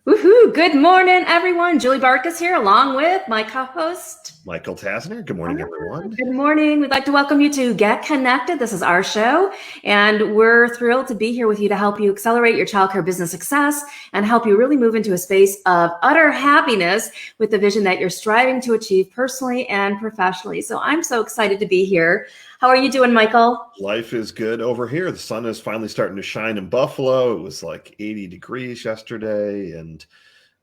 Woohoo! Good morning, everyone. Julie Barkus here, along with my co-host. Michael Tasner. Good morning, everyone. Good morning. We'd like to welcome you to Get Connected. This is our show, and we're thrilled to be here with you to help you accelerate your childcare business success and help you really move into a space of utter happiness with the vision that you're striving to achieve personally and professionally. So I'm so excited to be here. How are you doing, Michael? Life is good over here. The sun is finally starting to shine in Buffalo. It was like 80 degrees yesterday, and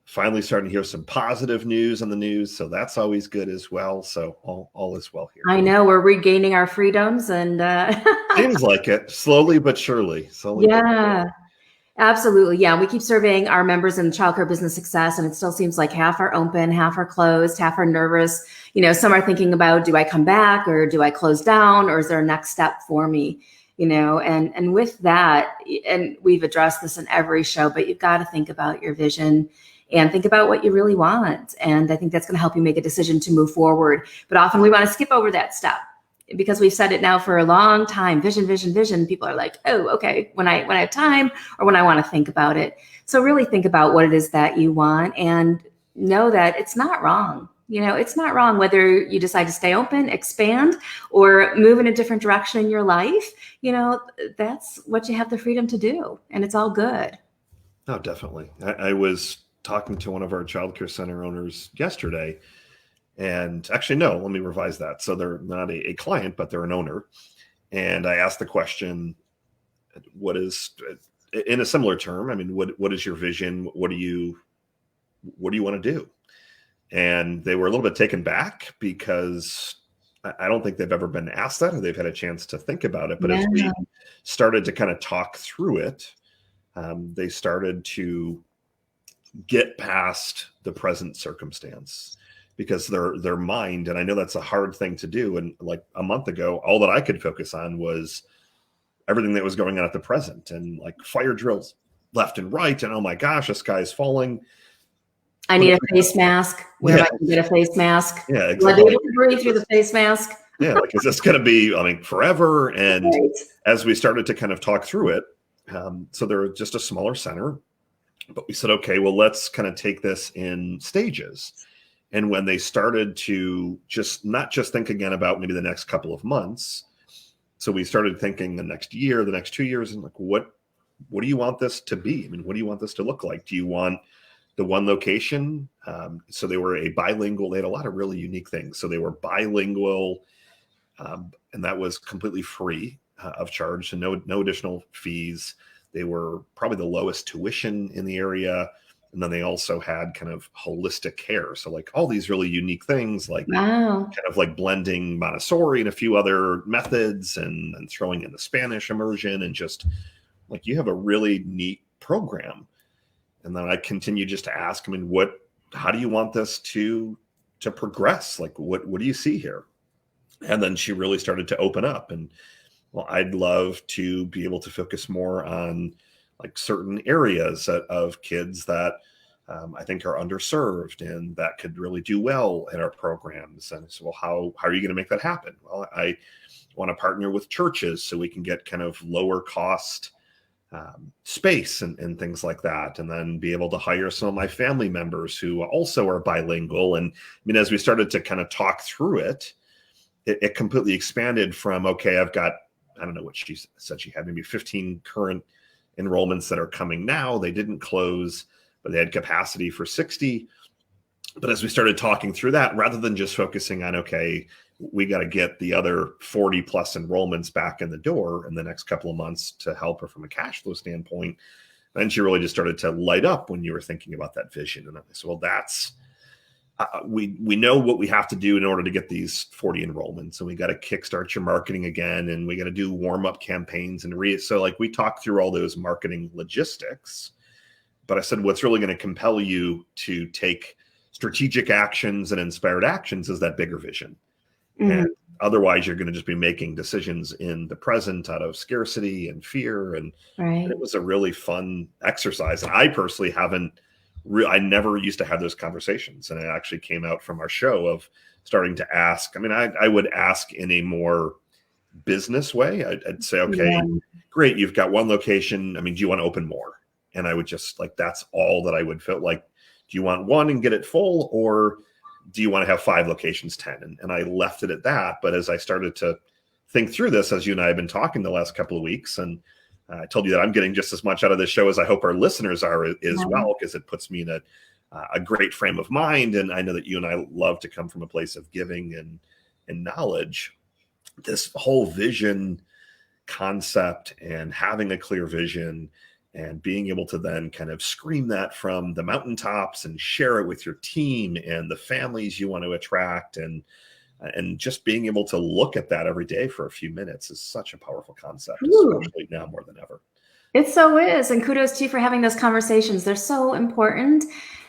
finally starting to hear some positive news on the news. So that's always good as well. So all is well here. I know we're regaining our freedoms and Seems like it, slowly but surely. Yeah. Absolutely. Yeah. We keep surveying our members in childcare business success, and it still seems like half are open, half are closed, half are nervous. Some are thinking about, do I come back or do I close down, or is there a next step for me? And with that, and we've addressed this in every show, but you've got to think about your vision and think about what you really want. And I think that's going to help you make a decision to move forward. But often we want to skip over that step, because we've said it now for a long time, vision, vision, vision. People are like, oh, okay, when I have time or when I want to think about it. So really think about what it is that you want and know that it's not wrong. It's not wrong whether you decide to stay open, expand, or move in a different direction in your life. That's what you have the freedom to do, and it's all good. Oh, definitely. I was talking to one of our childcare center owners yesterday. And actually, no, let me revise that. So they're not a client, but they're an owner. And I asked the question, what is, in a similar term, I mean, what is your vision? What do you want to do? And they were a little bit taken back, because I don't think they've ever been asked that, or they've had a chance to think about it. But as we started to kind of talk through it, they started to get past the present circumstance, because their mind, and I know that's a hard thing to do. And like a month ago, all that I could focus on was everything that was going on at the present, and like fire drills left and right. And oh my gosh, the sky is falling. I need a face mask. Where I can get a face mask? Yeah, exactly. Will I be able to breathe through the face mask? Yeah, like, is this going to be, forever? And right. As we started to kind of talk through it, so they're just a smaller center, but we said, okay, well, let's kind of take this in stages. And when they started to not just think again about maybe the next couple of months, so we started thinking the next year, the next 2 years, and like, what do you want this to be? I mean, what do you want this to look like? Do you want the one location? So they were a bilingual. They had a lot of really unique things. So they were bilingual, and that was completely free of charge, so no additional fees. They were probably the lowest tuition in the area. And then they also had kind of holistic care. So like all these really unique things, like kind of like blending Montessori and a few other methods, and throwing in the Spanish immersion, and just like, you have a really neat program. And then I continue just to ask, how do you want this to progress? Like, what do you see here? And then she really started to open up, and well, I'd love to be able to focus more on like certain areas of kids that I think are underserved and that could really do well in our programs. And so, well, how are you going to make that happen? Well, I want to partner with churches so we can get kind of lower cost space and things like that. And then be able to hire some of my family members who also are bilingual. And as we started to kind of talk through it, it completely expanded from, okay, I've got, I don't know what she said, she had maybe 15 current enrollments that are coming now. They didn't close, but they had capacity for 60. But as we started talking through that, rather than just focusing on, okay, we got to get the other 40 plus enrollments back in the door in the next couple of months to help her from a cash flow standpoint, then she really just started to light up when you were thinking about that vision. And I said, well, that's, we know what we have to do in order to get these 40 enrollments, and we got to kickstart your marketing again, and we got to do warm-up campaigns so like we talked through all those marketing logistics. But I said, what's really going to compel you to take strategic actions and inspired actions is that bigger vision. And otherwise you're going to just be making decisions in the present out of scarcity and fear. And it was a really fun exercise. And I personally I never used to have those conversations. And it actually came out from our show of starting to ask. I would ask in a more business way. I'd say, okay, great, you've got one location. Do you want to open more? And I would just like, that's all that I would feel like. Do you want one and get it full, or do you want to have 5 locations, 10? And I left it at that. But as I started to think through this, as you and I have been talking the last couple of weeks, and I told you that I'm getting just as much out of this show as I hope our listeners are as well, because it puts me in a great frame of mind. And I know that you and I love to come from a place of giving and knowledge. This whole vision concept and having a clear vision and being able to then kind of scream that from the mountaintops and share it with your team and the families you want to attract, and just being able to look at that every day for a few minutes is such a powerful concept, especially now more than ever. It so is. And kudos to you for having those conversations. They're so important,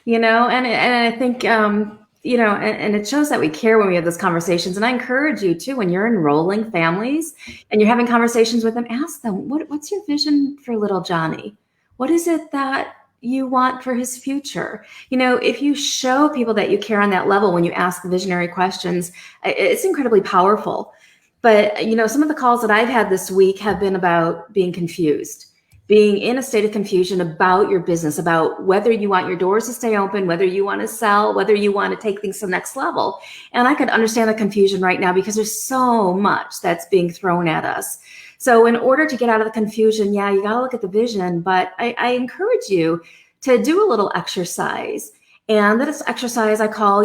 and I think, and it shows that we care when we have those conversations. And I encourage you too, when you're enrolling families and you're having conversations with them, ask them, what's your vision for little Johnny? What is it that you want for his future? If you show people that you care on that level when you ask the visionary questions, it's incredibly powerful. But, some of the calls that I've had this week have been about being confused, being in a state of confusion about your business, about whether you want your doors to stay open, whether you want to sell, whether you want to take things to the next level. And I could understand the confusion right now because there's so much that's being thrown at us. So in order to get out of the confusion, you got to look at the vision. But I encourage you to do a little exercise. And this exercise I call,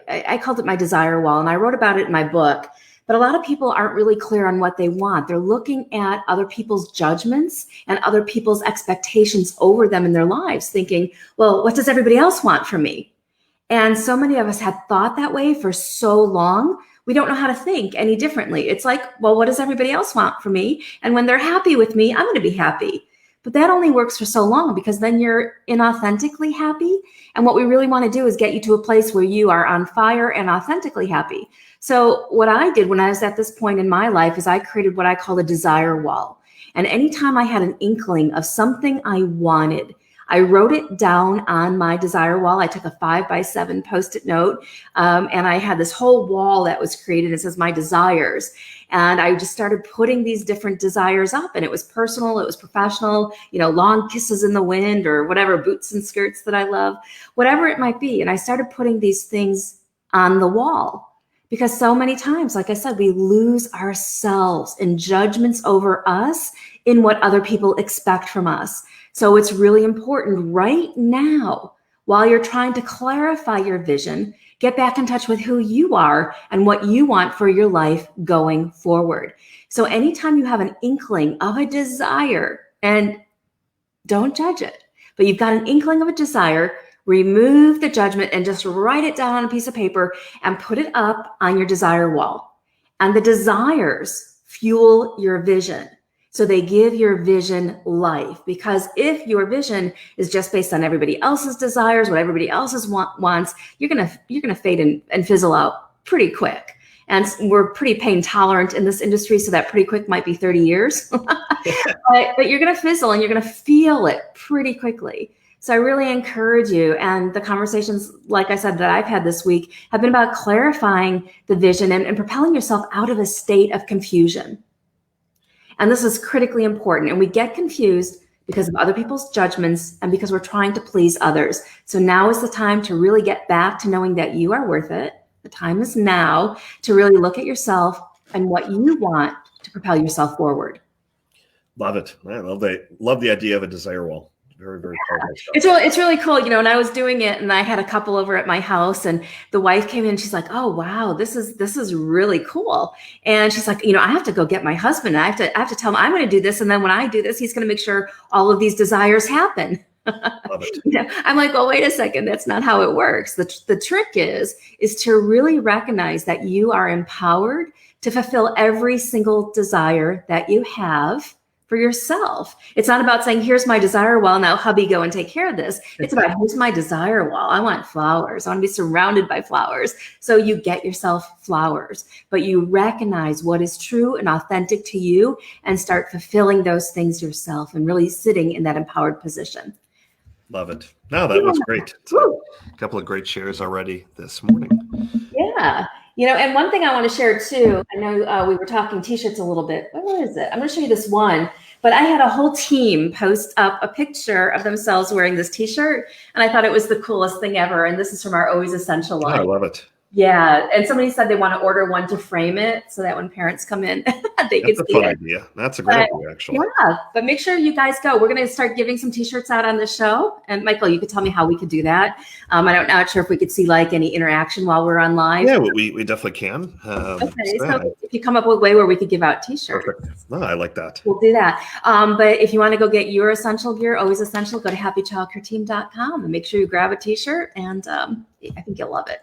I called it my desire wall. And I wrote about it in my book. But a lot of people aren't really clear on what they want. They're looking at other people's judgments and other people's expectations over them in their lives, thinking, well, what does everybody else want from me? And so many of us have thought that way for so long, we don't know how to think any differently. It's like, well, what does everybody else want from me? And when they're happy with me, I'm going to be happy. But that only works for so long, because then you're inauthentically happy. And what we really want to do is get you to a place where you are on fire and authentically happy. So what I did when I was at this point in my life is I created what I call a desire wall. And anytime I had an inkling of something I wanted, I wrote it down on my desire wall. I took a 5x7 Post-it note, and I had this whole wall that was created. It says my desires. And I just started putting these different desires up, and it was personal, it was professional, long kisses in the wind, or whatever, boots and skirts that I love, whatever it might be. And I started putting these things on the wall. Because so many times, like I said, we lose ourselves in judgments over us in what other people expect from us. So it's really important right now, while you're trying to clarify your vision, get back in touch with who you are and what you want for your life going forward. So anytime you have an inkling of a desire, and don't judge it, but you've got an inkling of a desire, remove the judgment and just write it down on a piece of paper and put it up on your desire wall. And the desires fuel your vision. So they give your vision life, because if your vision is just based on everybody else's desires, what everybody else's wants, you're gonna fade and fizzle out pretty quick. And we're pretty pain tolerant in this industry, so that pretty quick might be 30 years. but you're gonna fizzle and you're gonna feel it pretty quickly. So I really encourage you, and the conversations, like I said, that I've had this week have been about clarifying the vision and propelling yourself out of a state of confusion. And this is critically important. And we get confused because of other people's judgments and because we're trying to please others. So now is the time to really get back to knowing that you are worth it. The time is now to really look at yourself and what you want to propel yourself forward. Love it. I love the idea of a desire wall. Very, very powerful stuff. It's really cool. And I was doing it, and I had a couple over at my house, and the wife came in and she's like, oh, wow, this is really cool. And she's like, I have to go get my husband. I have to tell him I'm going to do this. And then when I do this, he's going to make sure all of these desires happen. Love it. I'm like, well, wait a second. That's not how it works. The trick is to really recognize that you are empowered to fulfill every single desire that you have for yourself. It's not about saying, here's my desire wall, now hubby, go and take care of this. It's about, here's my desire wall. I want flowers. I want to be surrounded by flowers. So you get yourself flowers, but you recognize what is true and authentic to you and start fulfilling those things yourself and really sitting in that empowered position. Love it. No, that was great. A couple of great shares already this morning. Yeah. And one thing I want to share too, I know we were talking t-shirts a little bit. What is it? I'm going to show you this one. But I had a whole team post up a picture of themselves wearing this t-shirt, and I thought it was the coolest thing ever. And this is from our Always Essential Oh, I line. love it. Yeah, and somebody said they want to order one to frame it so that when parents come in, they That's can a see fun it. idea. That's a great idea, actually. Yeah, but make sure you guys go. We're going to start giving some t-shirts out on the show. And Michael, you could tell me how we could do that. Not sure if we could see like any interaction while we're on live. Yeah, we definitely can. Okay, so if you come up with a way where we could give out t-shirts. Perfect. No, I like that. We'll do that. But if you want to go get your essential gear, Always Essential, go to happychildcareteam.com and make sure you grab a t-shirt. And I think you'll love it.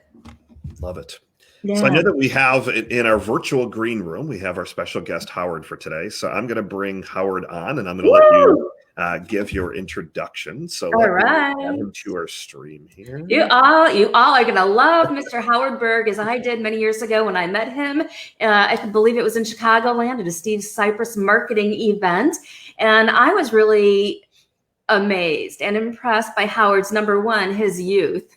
Love it. Yeah. So I know that we have in our virtual green room, we have our special guest, Howard, for today. So I'm going to bring Howard on, and I'm going to let you give your introduction. So all right, add him to our stream here. You all are going to love Mr. Howard Berg, as I did many years ago when I met him. I believe it was in Chicagoland at a Steve Cypress marketing event. And I was really amazed and impressed by Howard's, number one, his youth,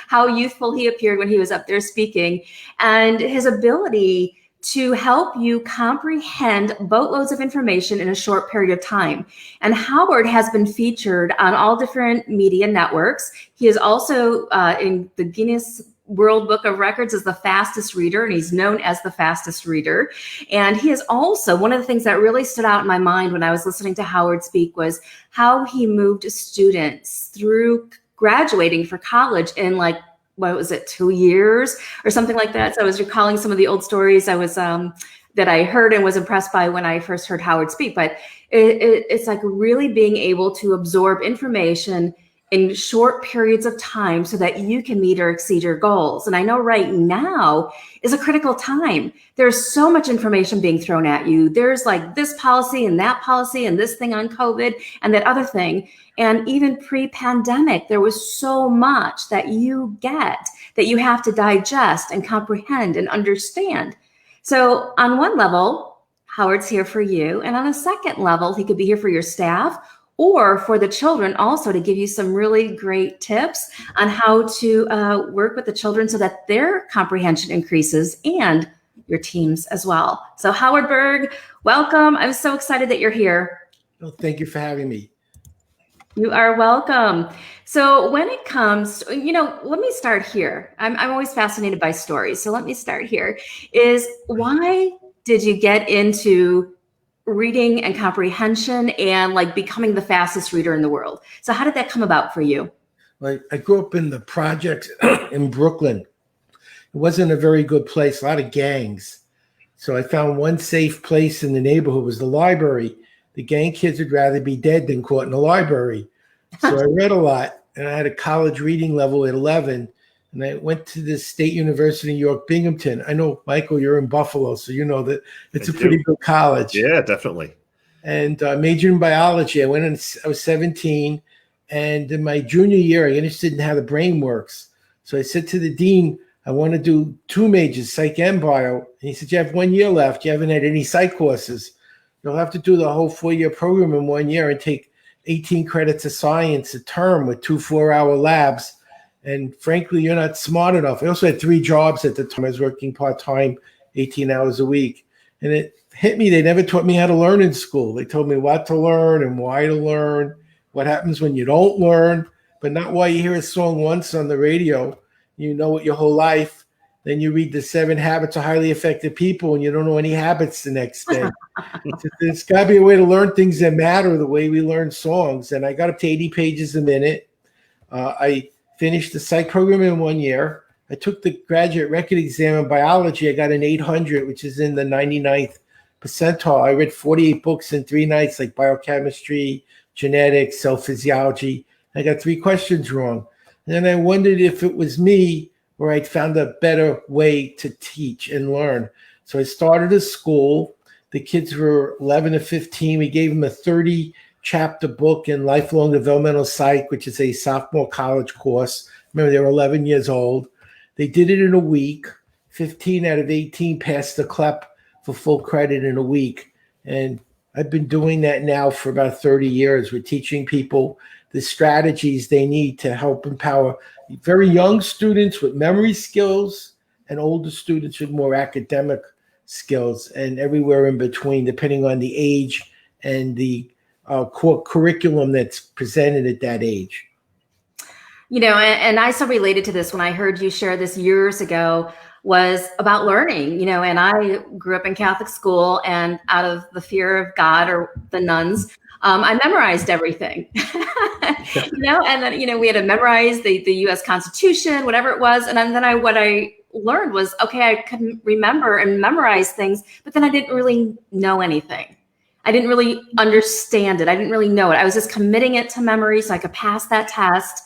how youthful he appeared when he was up there speaking, and his ability to help you comprehend boatloads of information in a short period of time. And Howard has been featured on all different media networks. He is also in the Guinness World Book of Records as the fastest reader, and he's known as the fastest reader. And he is also, one of the things that really stood out in my mind when I was listening to Howard speak was how he moved students through graduating for college in like, what was it, 2 years or something like that. So I was recalling some of the old stories I was that I heard and was impressed by when I first heard Howard speak. But it's like really being able to absorb information in short periods of time so that you can meet or exceed your goals. And I know right now is a critical time. There's so much information being thrown at you. There's like this policy and this thing on COVID and that other thing. And even pre-pandemic, there was so much that you get that you have to digest and comprehend and understand. So on one level, Howard's here for you. And on a second level, he could be here for your staff or for the children also, to give you some really great tips on how to work with the children so that their comprehension increases and your teams as well. So Howard Berg, welcome. I'm so excited that you're here. Well, thank you for having me. You are welcome. So when it comes, let me start here. I'm always fascinated by stories. So let me start here. Is why did you get into reading and comprehension and like becoming the fastest reader in the world? So how did that come about for you? Like, I grew up in the projects in Brooklyn. It wasn't a very good place, a lot of gangs. So I found one safe place in the neighborhood was the library. The gang kids would rather be dead than caught in the library. So I read a lot, and I had a college reading level at 11. And I went to the State University of New York, Binghamton. I know, Michael, you're in Buffalo, so you know that it's a pretty good college. Yeah, definitely. And majored in biology. I was 17. And in my junior year, I got interested in how the brain works. So I said to the dean, I want to do 2 majors, psych and bio. And he said, you have 1 year left. You haven't had any psych courses. You'll have to do the whole 4-year program in 1 year and take 18 credits of science a term with 2 4-hour labs. And frankly, you're not smart enough. I also had 3 jobs at the time. I was working part-time, 18 hours a week. And it hit me. They never taught me how to learn in school. They told me what to learn and why to learn, what happens when you don't learn, but not why you hear a song once on the radio. You know it your whole life. Then you read the 7 Habits of Highly Effective People and you don't know any habits the next day. There's got to be a way to learn things that matter the way we learn songs. And I got up to 80 pages a minute. I finished the psych program in 1 year. I took the graduate record exam in biology. I got an 800, which is in the 99th percentile. I read 48 books in 3 nights, like biochemistry, genetics, cell physiology. I got 3 questions wrong. And then I wondered if it was me or I'd found a better way to teach and learn. So I started a school. The kids were 11 to 15. We gave them a 30-chapter book in lifelong developmental psych, which is a sophomore college course. Remember, they were 11 years old. They did it in a week. 15 out of 18 passed the CLEP for full credit in a week. And I've been doing that now for about 30 years. We're teaching people the strategies they need to help empower very young students with memory skills and older students with more academic skills, and everywhere in between, depending on the age and the core curriculum that's presented at that age. And I so related to this when I heard you share this years ago, was about learning, and I grew up in Catholic school, and out of the fear of God or the nuns, I memorized everything, and then, we had to memorize the US Constitution, whatever it was. And then what I learned was, okay, I couldn't remember and memorize things, but then I didn't really know anything. I didn't really understand it. I didn't really know it. I was just committing it to memory so I could pass that test.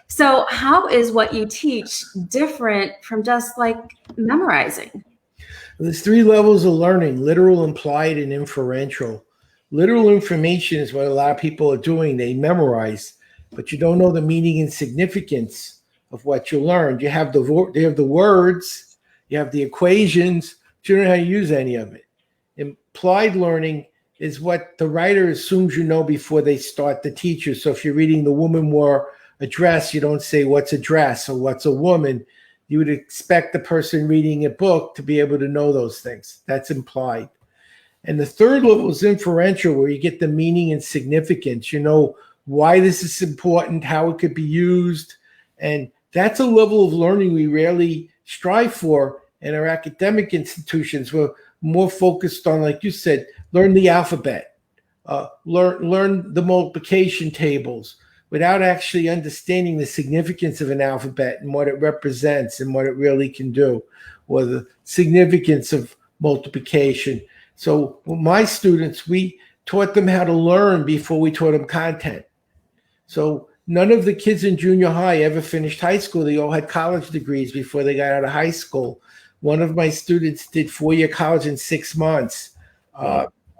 So how is what you teach different from just like memorizing? There's 3 levels of learning: literal, implied, and inferential. Literal information is what a lot of people are doing. They memorize, but you don't know the meaning and significance of what you learned. You have the words, you have the equations, but you don't know how to use any of it. Implied learning is what the writer assumes you know before they start to teach you. So if you're reading The Woman Wore a Dress, you don't say what's a dress or what's a woman. You would expect the person reading a book to be able to know those things. That's implied. And the third level is inferential, where you get the meaning and significance. You know why this is important, how it could be used. And that's a level of learning we rarely strive for in our academic institutions. We're more focused on, like you said, learn the alphabet, learn the multiplication tables, without actually understanding the significance of an alphabet and what it represents and what it really can do, or the significance of multiplication. So my students, we taught them how to learn before we taught them content. So none of the kids in junior high ever finished high school. They all had college degrees before they got out of high school. One of my students did 4-year college in 6 months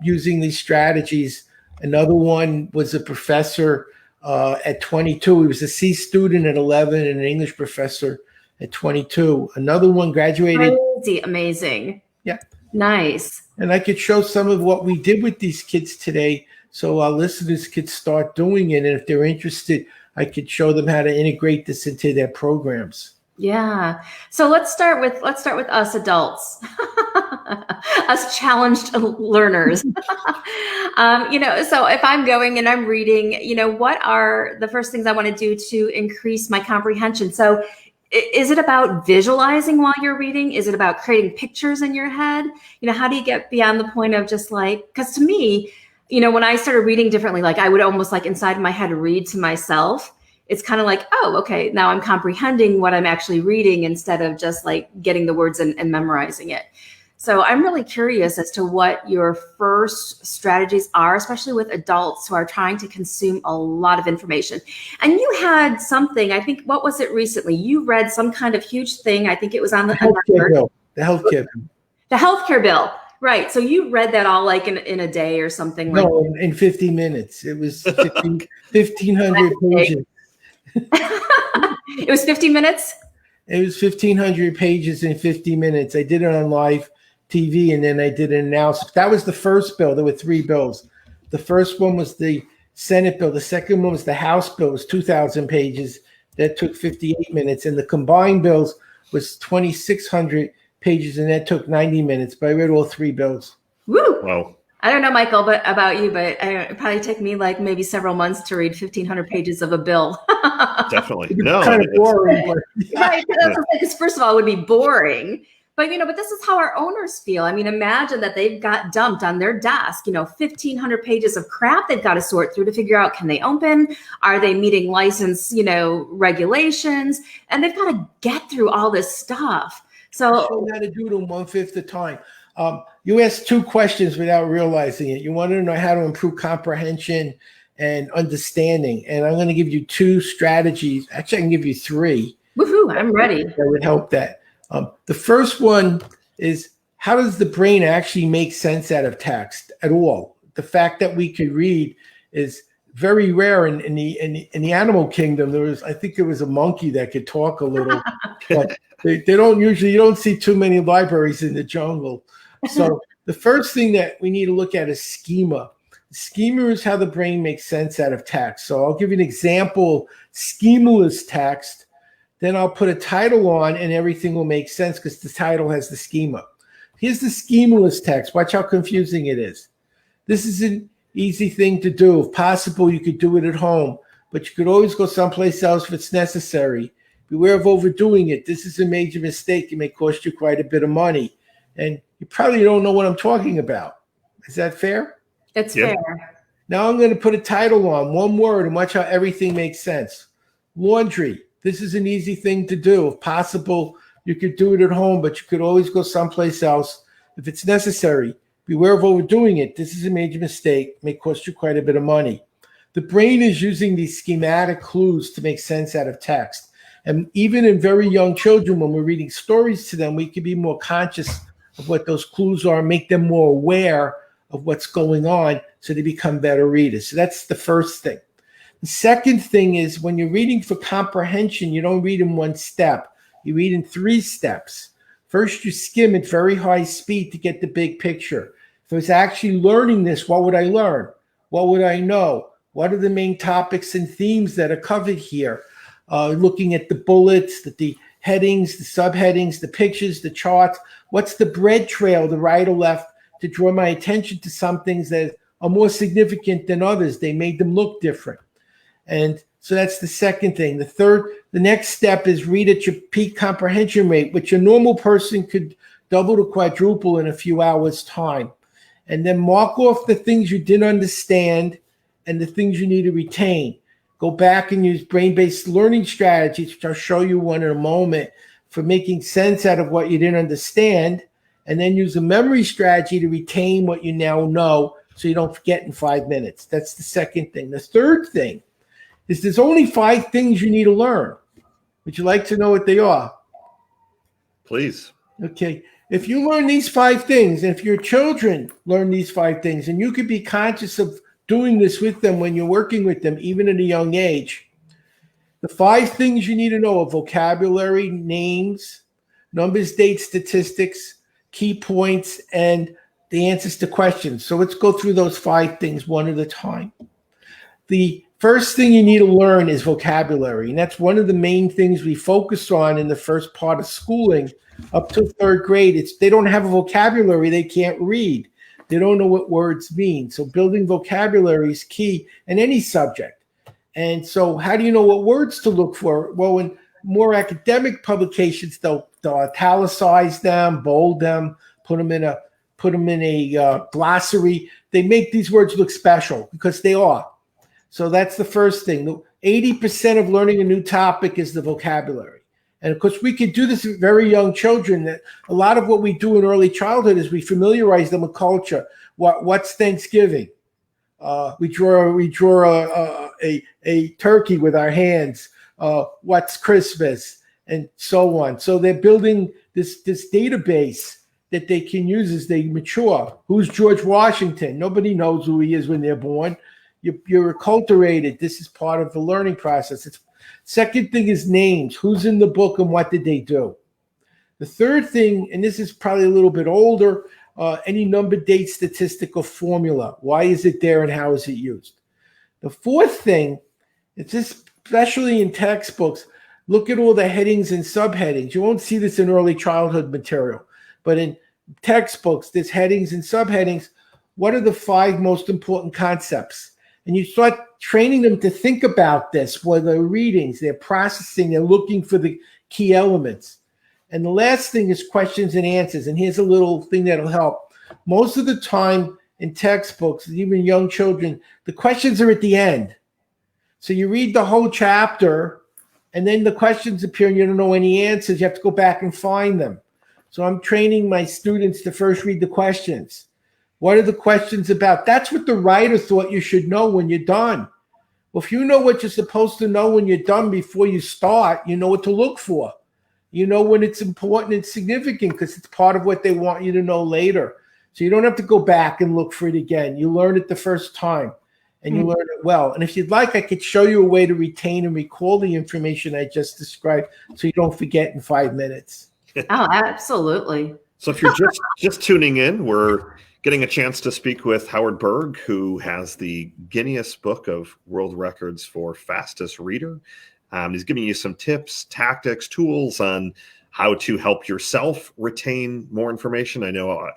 using these strategies. Another one was a professor at 22. He was a C student at 11 and an English professor at 22. Another one graduated. Crazy, amazing. Yeah. Nice. And I could show some of what we did with these kids today, so our listeners could start doing it. And if they're interested, I could show them how to integrate this into their programs. Yeah. So let's start with us adults, us challenged learners. So if I'm going and I'm reading, what are the first things I want to do to increase my comprehension? So is it about visualizing while you're reading? Is it about creating pictures in your head? How do you get beyond the point of just like, because to me, when I started reading differently, like I would almost like inside my head read to myself. It's kind of like, oh, okay, now I'm comprehending what I'm actually reading instead of just like getting the words and memorizing it. So I'm really curious as to what your first strategies are, especially with adults who are trying to consume a lot of information. And you had something, I think, what was it recently? You read some kind of huge thing. I think it was on the healthcare bill. The healthcare bill. The healthcare bill. Right. So you read that all like in a day or something? No, in 50 minutes. It was 1,500 pages. It was 50 minutes? It was 1,500 pages in 50 minutes. I did it on live TV, and then I did an analysis. That was the first bill. There were 3 bills. The first one was the Senate bill. The second one was the House bill. It was 2,000 pages. That took 58 minutes. And the combined bills was 2,600 pages, and that took 90 minutes. But I read all 3 bills. Woo! Wow. I don't know, Michael, but about you, but it probably took me like maybe several months to read 1,500 pages of a bill. Definitely. No. Kind of boring. Right. Because first of all, it would be boring. But, but this is how our owners feel. I mean, imagine that they've got dumped on their desk, 1,500 pages of crap they've got to sort through to figure out, can they open? Are they meeting license, regulations? And they've got to get through all this stuff. So show them how to do them 1/5 the time. You asked 2 questions without realizing it. You want to know how to improve comprehension and understanding. And I'm going to give you 2 strategies. Actually, I can give you 3. Woohoo, I'm ready. That would help that. The first one is, how does the brain actually make sense out of text at all? The fact that we could read is very rare in the animal kingdom. I think there was a monkey that could talk a little, but they don't usually, you don't see too many libraries in the jungle. So the first thing that we need to look at is schema. Schema is how the brain makes sense out of text. So I'll give you an example, schemaless text. Then I'll put a title on and everything will make sense because the title has the schema. Here's the schemaless text. Watch how confusing it is. This is easy thing to do. If possible, you could do it at home, but you could always go someplace else if it's necessary. Beware of overdoing it. This is a major mistake. It may cost you quite a bit of money. And you probably don't know what I'm talking about. Is that fair? It's Yeah. fair. Now I'm going to put a title on, one word, and watch how everything makes sense. Laundry. This is an easy thing to do. If possible, you could do it at home, but you could always go someplace else if it's necessary. Beware of overdoing it. This is a major mistake. It may cost you quite a bit of money. The brain is using these schematic clues to make sense out of text. And even in very young children, when we're reading stories to them, we can be more conscious of what those clues are, make them more aware of what's going on so they become better readers. So that's the first thing. The second thing is when you're reading for comprehension, you don't read in one step. You read in 3 steps. First, you skim at very high speed to get the big picture. If I was actually learning this, what would I learn? What would I know? What are the main topics and themes that are covered here? Looking at the bullets, the headings, the subheadings, the pictures, the charts. What's the bread trail, the right or left, to draw my attention to some things that are more significant than others? They made them look different. And so that's the second thing. The next step is read at your peak comprehension rate, which a normal person could double to quadruple in a few hours' time. And then mark off the things you didn't understand and the things you need to retain. Go back and use brain-based learning strategies, which I'll show you one in a moment, for making sense out of what you didn't understand. And then use a memory strategy to retain what you now know so you don't forget in 5 minutes. That's the second thing. The third thing is there's only 5 things you need to learn. Would you like to know what they are? Please. Okay. If you learn these 5 things, and if your children learn these 5 things, and you could be conscious of doing this with them when you're working with them, even at a young age, the 5 things you need to know are vocabulary, names, numbers, dates, statistics, key points, and the answers to questions. So let's go through those 5 things one at a time. The first thing you need to learn is vocabulary, and that's one of the main things we focus on in the first part of schooling up to 3rd grade. They don't have a vocabulary, they can't read. They don't know what words mean. So building vocabulary is key in any subject. And so how do you know what words to look for? Well, in more academic publications, they'll italicize them, bold them, put them in a glossary. They make these words look special because they are. So that's the first thing. 80% of learning a new topic is the vocabulary. And of course, we could do this with very young children. That a lot of what we do in early childhood is we familiarize them with culture. What's Thanksgiving? We draw a turkey with our hands. What's Christmas? And so on. So they're building this database that they can use as they mature. Who's George Washington? Nobody knows who he is when they're born. You're acculturated. This is part of the learning process. Second thing is names. Who's in the book and what did they do? The third thing, and this is probably a little bit older, any number, date, statistical formula. Why is it there and how is it used? The fourth thing, it's especially in textbooks, look at all the headings and subheadings. You won't see this in early childhood material, but in textbooks, there's headings and subheadings. What are the 5 most important concepts? And you start training them to think about this while they're readings, they're processing, they're looking for the key elements. And the last thing is questions and answers. And here's a little thing that'll help. Most of the time in textbooks, even young children, the questions are at the end. So you read the whole chapter, and then the questions appear and you don't know any answers. You have to go back and find them. So I'm training my students to first read the questions. What are the questions about? That's what the writer thought you should know when you're done. Well, if you know what you're supposed to know when you're done before you start, you know what to look for. You know when it's important and significant because it's part of what they want you to know later. So you don't have to go back and look for it again. You learn it the first time and you learn it well. And if you'd like, I could show you a way to retain and recall the information I just described so you don't forget in 5 minutes. Oh, absolutely. So if you're just tuning in, we're getting a chance to speak with Howard Berg, who has the Guinness Book of World Records for fastest reader. He's giving you some tips, tactics, tools on how to help yourself retain more information. I know,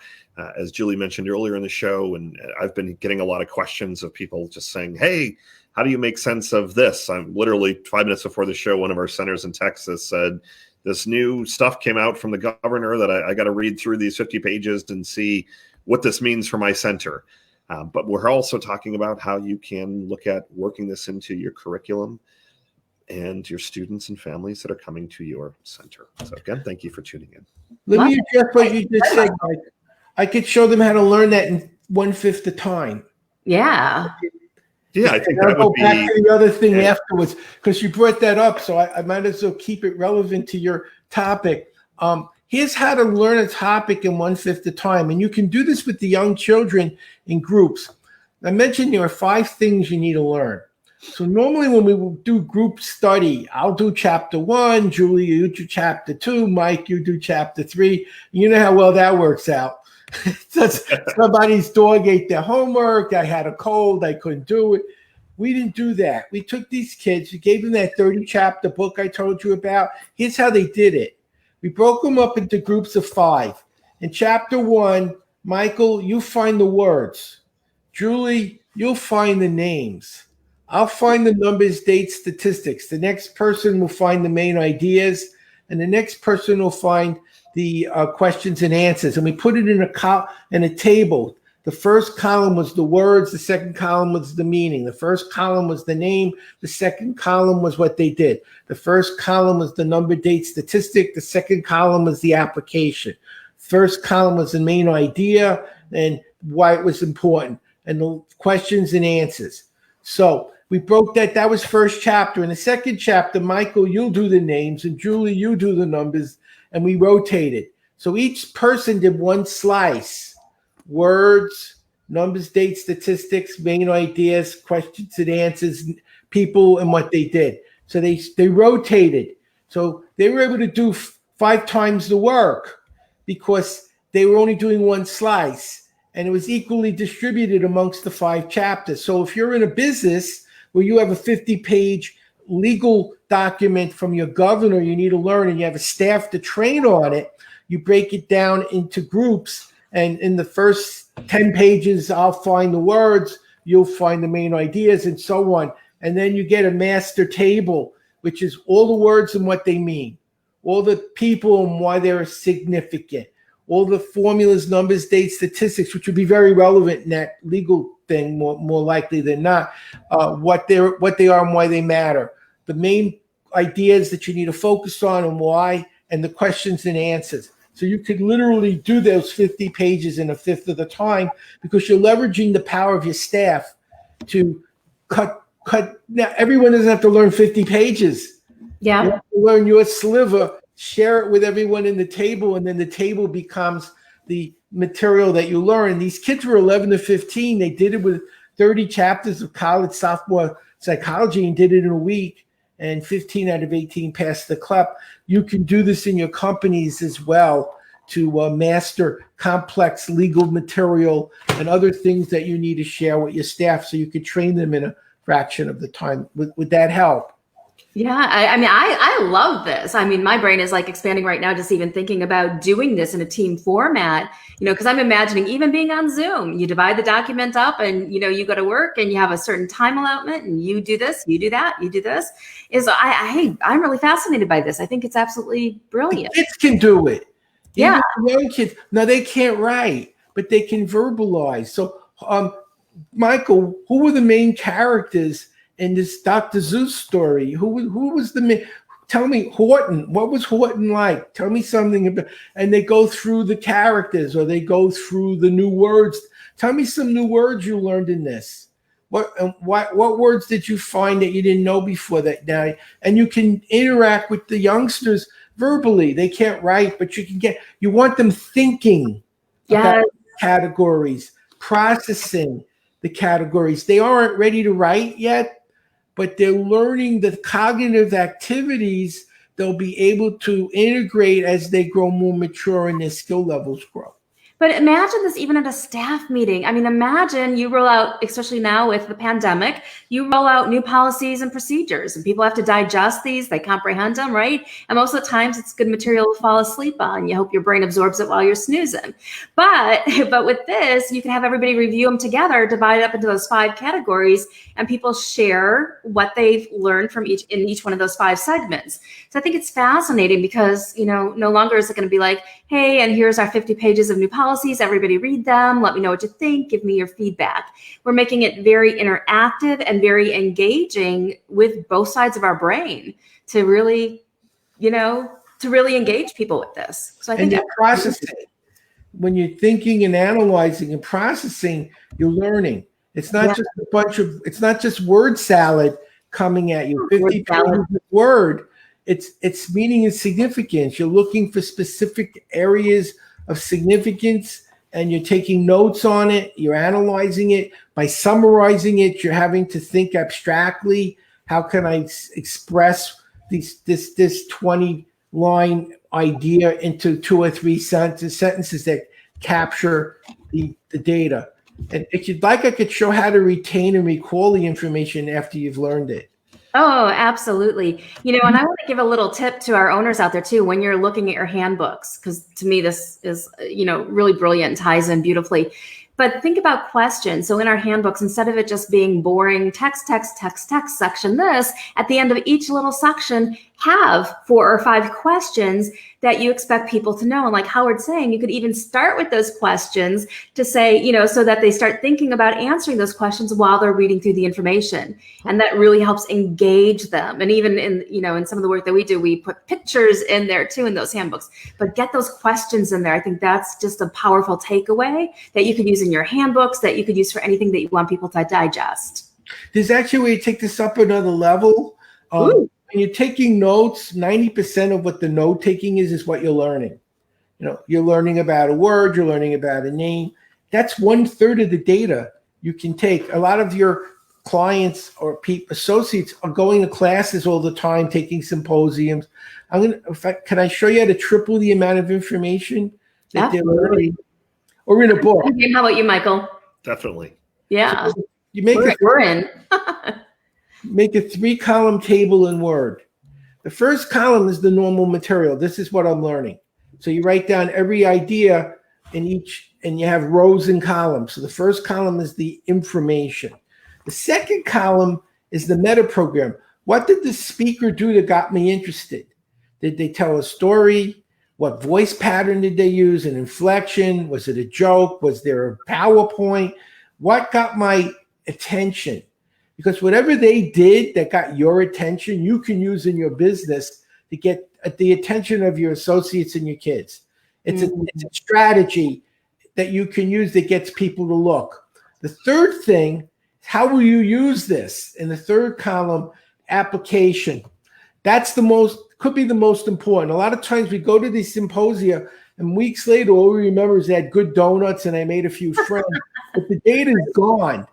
as Julie mentioned earlier in the show, and I've been getting a lot of questions of people just saying, hey, how do you make sense of this? I'm literally 5 minutes before the show, one of our centers in Texas said, this new stuff came out from the governor that I got to read through these 50 pages and see what this means for my center. But we're also talking about how you can look at working this into your curriculum and your students and families that are coming to your center. So again, thank you for tuning in. Let me address what you just said, Mike. I could show them how to learn that in 1/5 the time. Yeah. Yeah, I think I'll that go would be back to the other thing afterwards, because you brought that up, so I might as well keep it relevant to your topic. Here's how to learn a topic in 1/5 the time, and you can do this with the young children in groups. I mentioned there are 5 things you need to learn. So normally when we will do group study, I'll do chapter 1, Julie, you do chapter 2, Mike, you do chapter 3. You know how well that works out. Somebody's dog ate their homework. I had a cold. I couldn't do it. We didn't do that. We took these kids. We gave them that 30 chapter book I told you about. Here's how they did it. We broke them up into groups of 5. In chapter 1, Michael, you find the words. Julie, you'll find the names. I'll find the numbers, dates, statistics. The next person will find the main ideas, and the next person will find the questions and answers. And we put it in a table. The first column was the words. The second column was the meaning. The first column was the name. The second column was what they did. The first column was the number, date, statistic. The second column was the application. First column was the main idea and why it was important, and the questions and answers. So we broke that. That was first chapter. In the second chapter, Michael, you'll do the names, and Julie, you do the numbers, and we rotated. So each person did one slice: words, numbers, dates, statistics, main ideas, questions and answers, people, and what they did. So they rotated. So they were able to do 5 times the work because they were only doing one slice, and it was equally distributed amongst the 5 chapters. So if you're in a business where you have a 50-page legal document from your governor you need to learn, and you have a staff to train on it, you break it down into groups. And in the first 10 pages, I'll find the words, you'll find the main ideas, and so on. And then you get a master table, which is all the words and what they mean, all the people and why they're significant, all the formulas, numbers, dates, statistics, which would be very relevant in that legal thing, more likely than not, what they are and why they matter, the main ideas that you need to focus on and why, and the questions and answers. So you could literally do those 50 pages in 1/5 of the time, because you're leveraging the power of your staff to cut. Now, everyone doesn't have to learn 50 pages. Yeah. You have to learn your sliver, share it with everyone in the table, and then the table becomes the material that you learn. These kids were 11 to 15. They did it with 30 chapters of college sophomore psychology and did it in a week. And 15 out of 18 passed the CLEP. You can do this in your companies as well to master complex legal material and other things that you need to share with your staff so you could train them in a fraction of the time. Would that help? Yeah, I love this. I mean, my brain is like expanding right now, just even thinking about doing this in a team format, because I'm imagining even being on Zoom, you divide the document up and, you go to work and you have a certain time allotment and you do this, you do that, you do this. I'm really fascinated by this. I think it's absolutely brilliant. The kids can do it. Yeah. Even the young kids. Now, they can't write, but they can verbalize. So, Michael, who were the main characters in this Dr. Seuss story? Who was the main? Tell me, Horton. What was Horton like? Tell me something about. And they go through the characters, or they go through the new words. Tell me some new words you learned in this. What words did you find that you didn't know before that now? And you can interact with the youngsters verbally. They can't write, but you want them thinking about categories, processing the categories. They aren't ready to write yet, but they're learning the cognitive activities they'll be able to integrate as they grow more mature and their skill levels grow. But imagine this even at a staff meeting. I mean, imagine you roll out, especially now with the pandemic, you roll out new policies and procedures, and people have to digest these, they comprehend them, right? And most of the times it's good material to fall asleep on. You hope your brain absorbs it while you're snoozing. But with this, you can have everybody review them together, divide up into those 5 categories, and people share what they've learned from each one of those 5 segments. So I think it's fascinating because, no longer is it going to be like, hey, and here's our 50 pages of new policies. Everybody read them. Let me know what you think. Give me your feedback. We're making it very interactive and very engaging with both sides of our brain to really, engage people with this. So I think you're processing. When you're thinking and analyzing and processing, you're learning. It's not just it's not just word salad coming at you. 50 pages of word. It's meaning and significance. You're looking for specific areas of significance and you're taking notes on it. You're analyzing it. By summarizing it, you're having to think abstractly. How can I express this 20-line idea into 2 or 3 sentences that capture the data? And if you'd like, I could show how to retain and recall the information after you've learned it. Oh, absolutely. And I want to give a little tip to our owners out there too, when you're looking at your handbooks, because to me, this is, really brilliant and ties in beautifully. But think about questions. So in our handbooks, instead of it just being boring text, section this, at the end of each little section, have 4 or 5 questions that you expect people to know. And like Howard's saying, you could even start with those questions to say, so that they start thinking about answering those questions while they're reading through the information. And that really helps engage them. And even in some of the work that we do, we put pictures in there too in those handbooks. But get those questions in there. I think that's just a powerful takeaway that you could use in your handbooks, that you could use for anything that you want people to digest. There's actually a way to take this up another level. When you're taking notes, 90% of what the note taking is what you're learning. You're learning about a word, you're learning about a name. That's 1/3 of the data you can take. A lot of your clients or associates are going to classes all the time, taking symposiums. Can I show you how to triple the amount of information that they're learning? Or in a book. How about you, Michael? Definitely. Yeah. So you make we're in. Make a 3-column table in Word. The first column is the normal material. This is what I'm learning. So you write down every idea in each, and you have rows and columns. So the first column is the information. The second column is the meta program. What did the speaker do that got me interested? Did they tell a story? What voice pattern did they use? An inflection? Was it a joke? Was there a PowerPoint? What got my attention? Because whatever they did that got your attention, you can use in your business to get the attention of your associates and your kids. It's a strategy that you can use that gets people to look. The third thing, how will you use this? In the third column, application. That's could be the most important. A lot of times we go to these symposia and weeks later, all we remember is they had good donuts and I made a few friends, but the data is gone.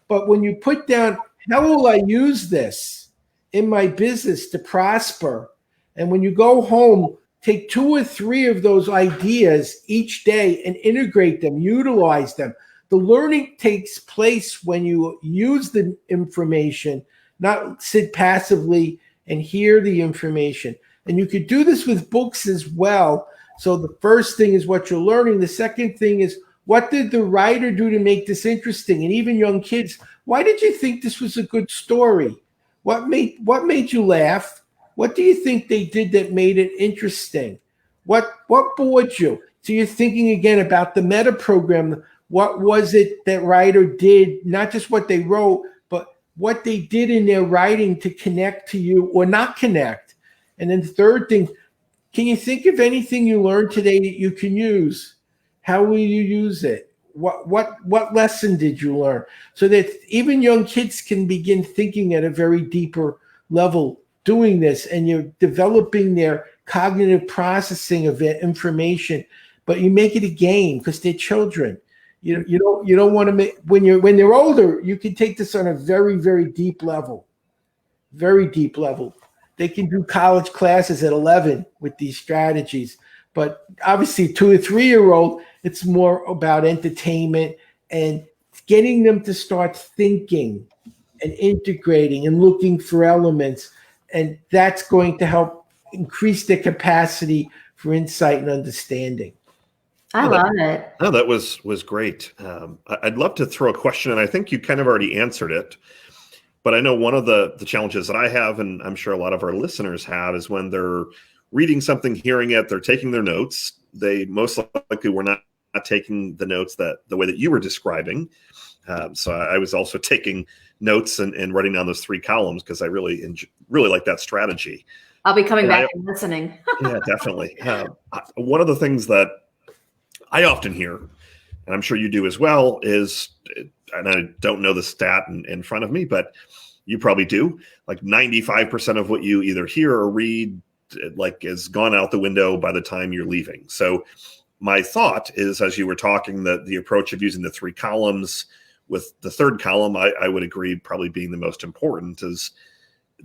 But when you put down, how will I use this in my business to prosper? And when you go home, take 2 or 3 of those ideas each day and integrate them, utilize them. The learning takes place when you use the information, not sit passively and hear the information. And you could do this with books as well. So the first thing is what you're learning. The second thing is, what did the writer do to make this interesting? And even young kids, why did you think this was a good story? What made you laugh? What do you think they did that made it interesting? What bored you? So you're thinking again about the meta program. What was it that writer did? Not just what they wrote, but what they did in their writing to connect to you or not connect. And then the third thing, can you think of anything you learned today that you can use? How will you use it? What lesson did you learn? So that even young kids can begin thinking at a very deeper level doing this, and you're developing their cognitive processing of information, but you make it a game because they're children. You don't want to make, when they're older, you can take this on a very, very deep level. Very deep level. They can do college classes at 11 with these strategies. But obviously, 2 or 3-year-old, It's more about entertainment and getting them to start thinking and integrating and looking for elements. And that's going to help increase their capacity for insight and understanding. I love it. No, that was great. I'd love to throw a question, and I think you kind of already answered it. But I know one of the challenges that I have, and I'm sure a lot of our listeners have, is when they're reading something, hearing it, they're taking their notes. They most likely were not taking the notes the way that you were describing. So I was also taking notes and writing down those 3 columns because I really like that strategy. I'll be coming back and listening. Yeah, definitely. One of the things that I often hear, and I'm sure you do as well, is, and I don't know the stat in front of me, but you probably do, like 95% of what you either hear or read like is gone out the window by the time you're leaving. So my thought is, as you were talking, that the approach of using the 3 columns, with the 3rd column, I would agree probably being the most important, is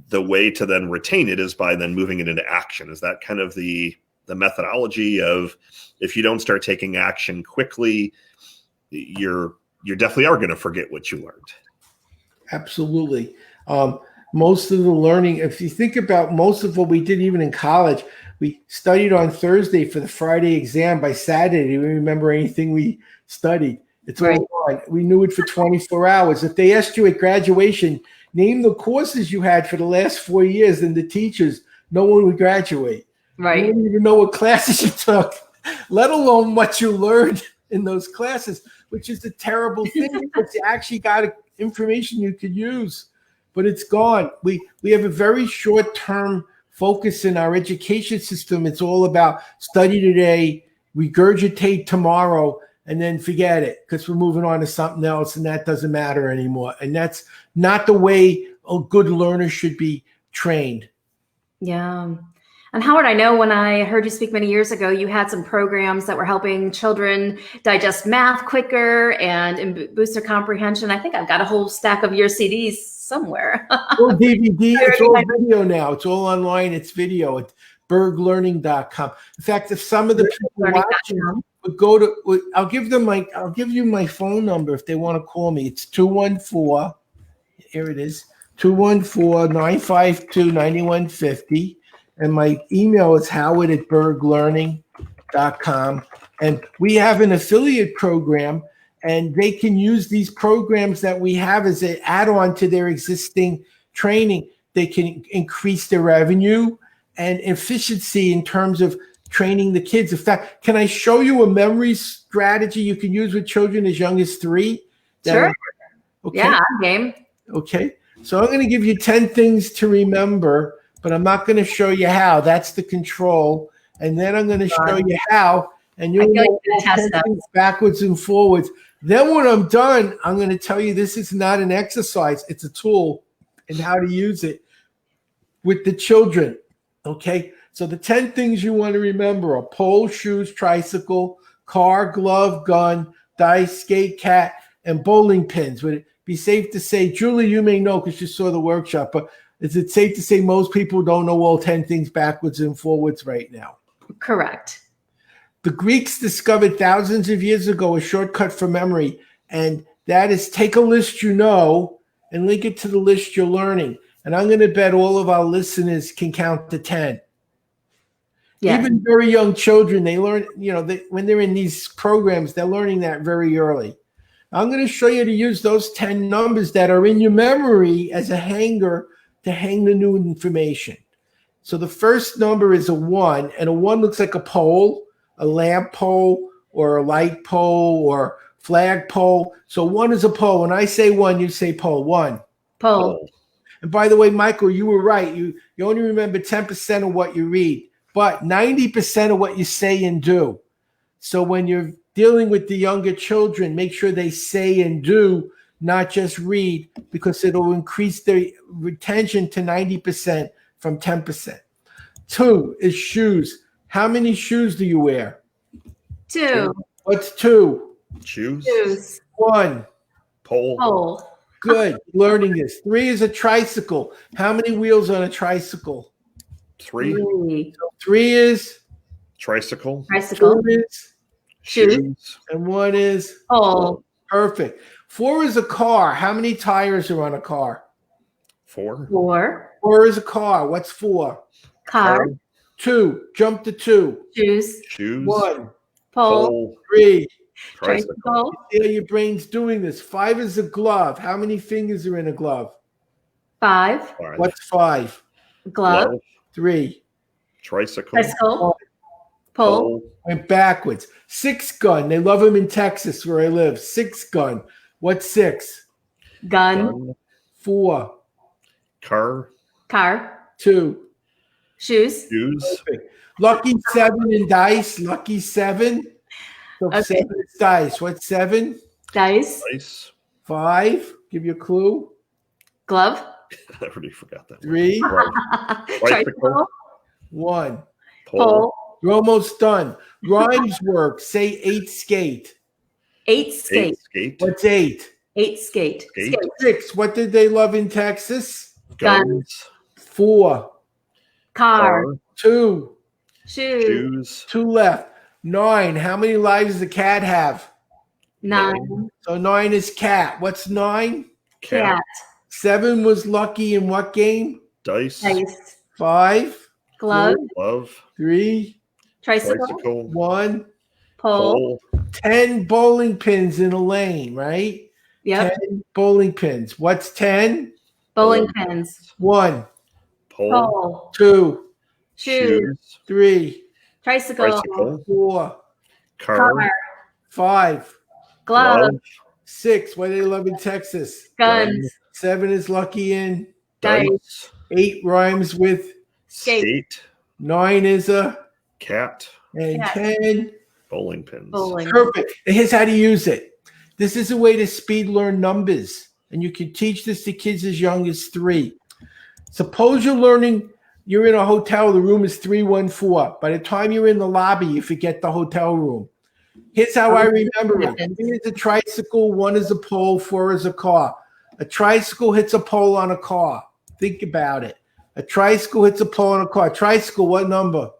the way to then retain it is by then moving it into action. Is that kind of the methodology of, if you don't start taking action quickly, you definitely are going to forget what you learned. Absolutely. Most of the learning, if you think about most of what we did even in college, we studied on Thursday for the Friday exam. By Saturday, we remember anything we studied. It's right. all on. We knew it for 24 hours. If they asked you at graduation, name the courses you had for the last 4 years, and the teachers, no one would graduate. Right. You don't even know what classes you took, let alone what you learned in those classes, which is a terrible thing because you actually got information you could use, but it's gone. We have a very short-term focus in our education system. It's all about study today, regurgitate tomorrow, and then forget it because we're moving on to something else, and that doesn't matter anymore. And that's not the way a good learner should be trained. Yeah. And Howard, I know when I heard you speak many years ago, you had some programs that were helping children digest math quicker and boost their comprehension. I think I've got a whole stack of your CDs somewhere. Or DVD. It's all video now. It's all online. It's video at berglearning.com. In fact, if some of the people watching would go to, I'll give you my phone number if they want to call me. It's 214. Here it is. 214-952-9150. And my email is howard@berglearning.com. And we have an affiliate program, and they can use these programs that we have as an add-on to their existing training. They can increase their revenue and efficiency in terms of training the kids. In fact, can I show you a memory strategy you can use with children as young as 3? Sure. Okay. Yeah, I'm game. Okay. So I'm going to give you 10 things to remember, but I'm not going to show you how. That's the control. And then I'm going to show you how, and you'll know backwards and forwards. Then when I'm done, I'm going to tell you this is not an exercise. It's a tool and how to use it with the children. Okay. So the 10 things you want to remember are pole, shoes, tricycle, car, glove, gun, dice, skate, cat, and bowling pins. Would it be safe to say, Julie, you may know because you saw the workshop, but is it safe to say most people don't know all 10 things backwards and forwards right now? Correct. The Greeks discovered thousands of years ago a shortcut for memory, and that is take a list you know and link it to the list you're learning. And I'm going to bet all of our listeners can count to 10. Yeah. Even very young children, they learn, when they're in these programs, they're learning that very early. I'm going to show you to use those 10 numbers that are in your memory as a hanger to hang the new information. So the first number is a 1, and a 1 looks like a pole, a lamp pole, or a light pole, or flag pole. So 1 is a pole. When I say 1, you say pole. 1. Pole. And by the way, Michael, you were right. You only remember 10% of what you read, but 90% of what you say and do. So when you're dealing with the younger children, make sure they say and do, not just read, because it'll increase their retention to 90% from 10%. 2 is shoes. How many shoes do you wear? 2. What's 2? Shoes. 1. Pole. Good. Learning this. 3 is a tricycle. How many wheels on a tricycle? 3. So 3 is tricycle. 2 is Shoes. And what is Pole. perfect? 4 is a car. How many tires are on a car? 4. 4. 4 is a car. What's 4? Car. 2. Jump to 2. Shoes. Shoes. 1. Pole. Pole. 3. Tricycle. Tricycle. Yeah, your brain's doing this. 5 is a glove. How many fingers are in a glove? 5. 5. What's 5? Glove. 3. Tricycle. Tricycle. Pole. Went backwards. 6 gun. They love them in Texas where I live. 6 gun. What's 6? Gun. Gun. 4. Car. Car. 2. Shoes. Shoes. Lucky 7 and dice. Lucky 7. So Okay. 7 is dice. What's 7? Dice. Nice. 5. Give you a clue. Glove. I already forgot that. 3. Tricycle. 1. Pole. Pole. You're almost done. Rhymes work. Say 8 skate. 8 skate. 8 skate. What's 8? 8 skate. Skate. 6. What did they love in Texas? Guns. 4. Car. 2. Shoes. Shoes. 2 left. 9. How many lives does a cat have? 9. So 9 is cat. What's 9? Cat. 7 was lucky in what game? Dice. Dice. 5. Glove. Glove. 3. Tricycle. Tricycle. 1. Pole. 10 bowling pins in a lane, right? Yep. 10 bowling pins. What's 10? Bowling pins. 1. Pole. Pole. 2. Shoes. 3. Tricycle. Tricycle. 4. Car. Car. 5. Glove. Glove. 6. What do they love in Texas? Guns. 7 is lucky in. Dice. 8 rhymes with. Skate. 9 is a. Cat. And Cat. 10. Bowling pins. Bowling. Perfect. And here's how to use it. This is a way to speed learn numbers. And you can teach this to kids as young as 3. Suppose you're in a hotel, the room is 314. By the time you're in the lobby, you forget the hotel room. Here's how I remember it. 3 is a tricycle, 1 is a pole, 4 is a car. A tricycle hits a pole on a car. Think about it. A tricycle hits a pole on a car. Tricycle, what number?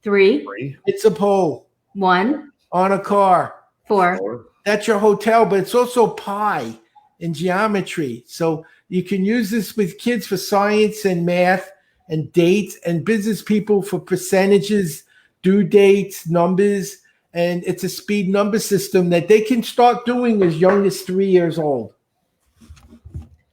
3. 3. Hits a pole 1. on a car. 4. 4. That's your hotel, but it's also pi in geometry. So you can use this with kids for science and math and dates, and business people for percentages, due dates, numbers. And it's a speed number system that they can start doing as young as 3 years old.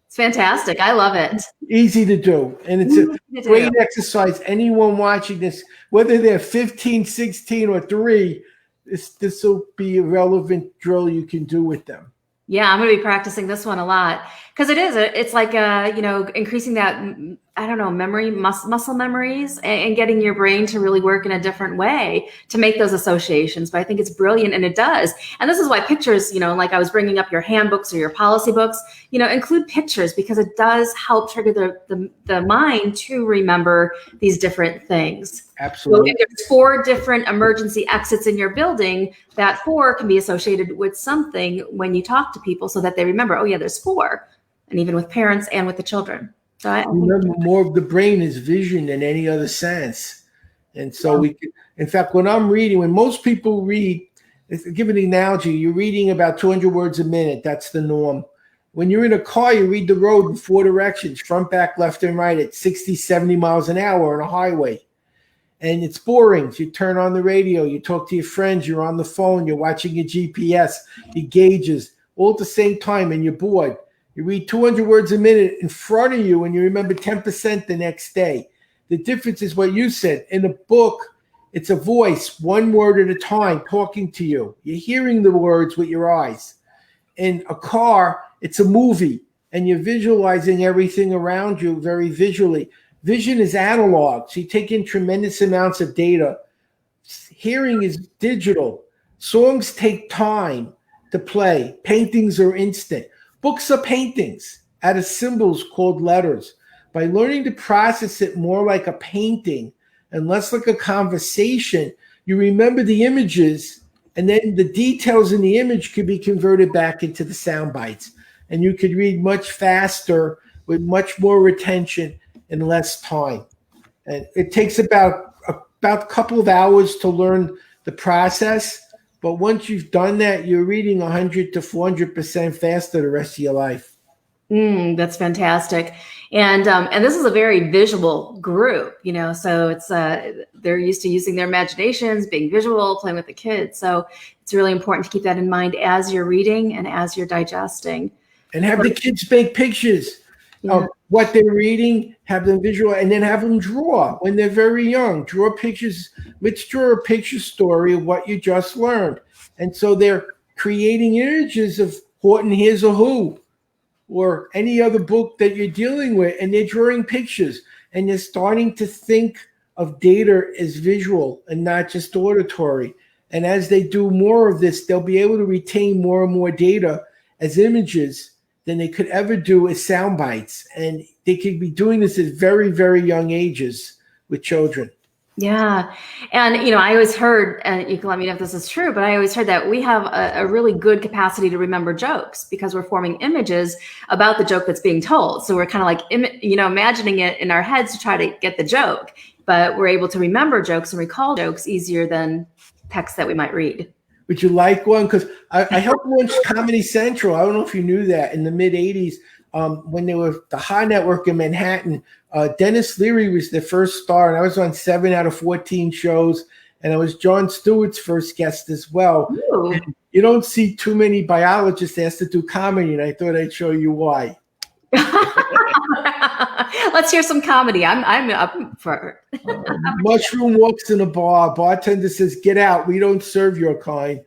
It's fantastic. I love it. Easy to do. And it's a Easy to great do. exercise. Anyone watching this, whether they're 15, 16, or 3, this will be a relevant drill you can do with them. Yeah, I'm going to be practicing this one a lot because it's like, increasing that, I don't know, muscle memories and getting your brain to really work in a different way to make those associations. But I think it's brilliant, and it does. And this is why pictures, like I was bringing up your handbooks or your policy books, include pictures because it does help trigger the mind to remember these different things. So Absolutely. if there's 4 different emergency exits in your building, that 4 can be associated with something when you talk to people so that they remember, oh yeah, there's 4. And even with parents and with the children. So I Remember, more of the brain is vision than any other sense. And so in fact, when most people read, give an analogy, you're reading about 200 words a minute. That's the norm. When you're in a car, you read the road in 4 directions, front, back, left, and right at 60, 70 miles an hour on a highway. And it's boring. So you turn on the radio, you talk to your friends, you're on the phone, you're watching your GPS, your gauges, all at the same time, and you're bored. You read 200 words a minute in front of you, and you remember 10% the next day. The difference is what you said. In a book, it's a voice, 1 word at a time, talking to you. You're hearing the words with your eyes. In a car, it's a movie, and you're visualizing everything around you very visually. Vision is analog, so you take in tremendous amounts of data. Hearing is digital. Songs take time to play. Paintings are instant. Books are paintings out of symbols called letters. By learning to process it more like a painting and less like a conversation, you remember the images, and then the details in the image could be converted back into the sound bites. And you could read much faster with much more retention in less time. And it takes about a couple of hours to learn the process, But once you've done that, you're reading 100 to 400% faster the rest of your life. That's fantastic. And this is a very visual group, so it's they're used to using their imaginations, being visual, playing with the kids. So it's really important to keep that in mind as you're reading and as you're digesting. And have the kids make pictures of Yeah. what they're reading, have them visual, and then have them draw when they're very young. Draw pictures. Let's draw a picture story of what you just learned. And so they're creating images of Horton Hears a Who or any other book that you're dealing with, and they're drawing pictures, and they're starting to think of data as visual and not just auditory. And as they do more of this, they'll be able to retain more and more data as images than they could ever do as sound bites. And they could be doing this at very, very young ages with children. Yeah. And, I always heard, and you can let me know if this is true, but I always heard that we have a really good capacity to remember jokes because we're forming images about the joke that's being told. So we're kind of like, imagining it in our heads to try to get the joke, but we're able to remember jokes and recall jokes easier than text that we might read. Would you like one? Because I helped launch Comedy Central. I don't know if you knew that in the mid 80s when they were the High Network in Manhattan. Dennis Leary was the first star, and I was on 7 out of 14 shows, and I was Jon Stewart's first guest as well. You don't see too many biologists asked to do comedy, and I thought I'd show you why. Let's hear some comedy. I'm up for it. Mushroom walks in a bar. Bartender says, "Get out. We don't serve your kind."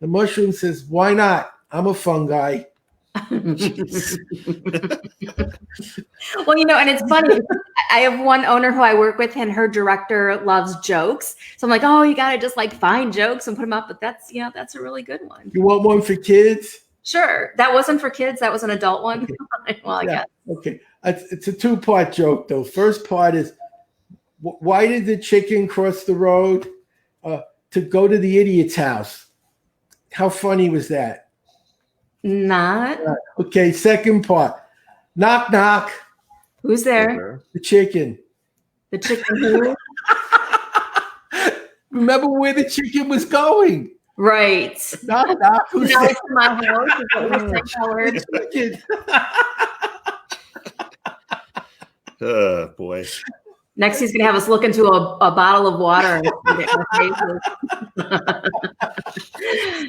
The mushroom says, "Why not? I'm a fungi." Well, and it's funny. I have one owner who I work with, and her director loves jokes. So I'm like, oh, you got to just find jokes and put them up. But that's a really good one. You want one for kids? Sure. That wasn't for kids. That was an adult one. Okay. Well, I guess. Okay. It's a 2-part joke, though. First part is, why did the chicken cross the road to go to the idiot's house? How funny was that? Not. Okay. Second part. Knock, knock. Who's there? The chicken. The chicken who? Remember where the chicken was going? Right. Knock, knock. Who's Now there? it's in my house. Is what we're saying, Howard. Chicken. Boy. Next, he's going to have us look into a bottle of water.